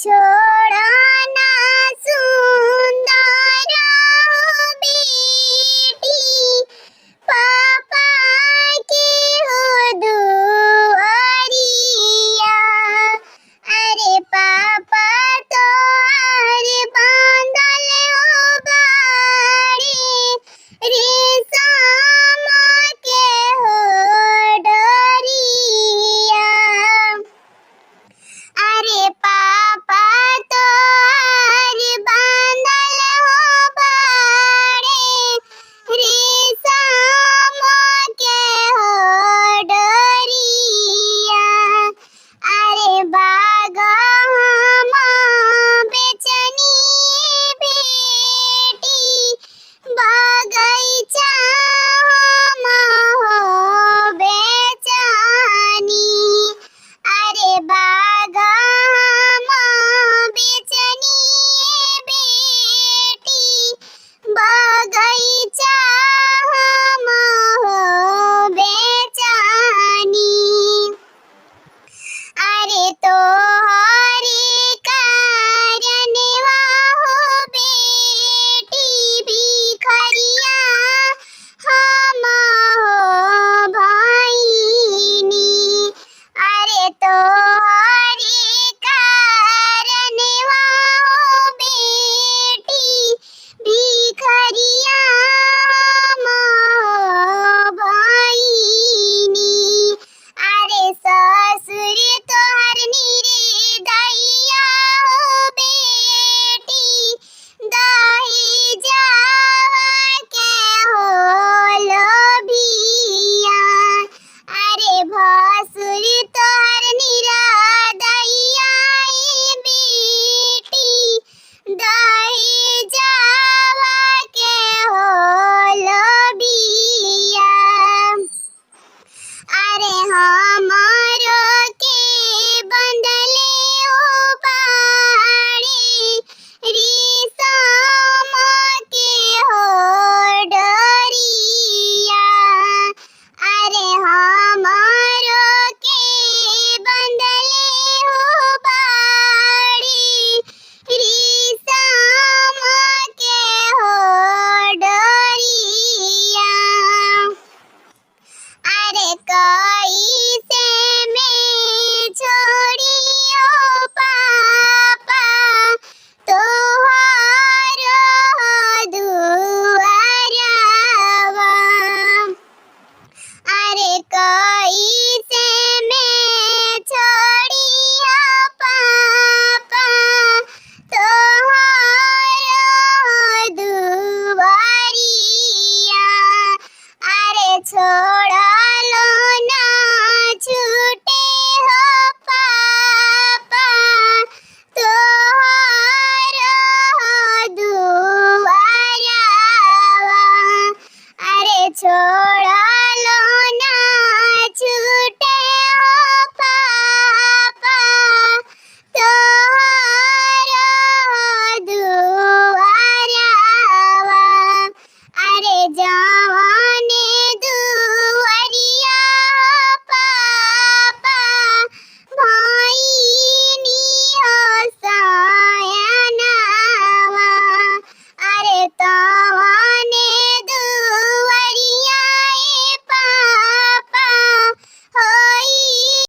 छोड़ना सुंदर बेटी, पापा के हो दुआरिया। अरे पापा तो अरे बांधल हो बाड़ी रेशम के हो डोरिया। अरे पापा तो अरे बांधल हो बाड़े रेशम के हो डोरिया। अरे बाग हम बेचनी बेटी, बगैचा हम हो बेचनी। अरे बाग हम बेचनी बेटी, बगैचा हम हो बेचनी। अरे तो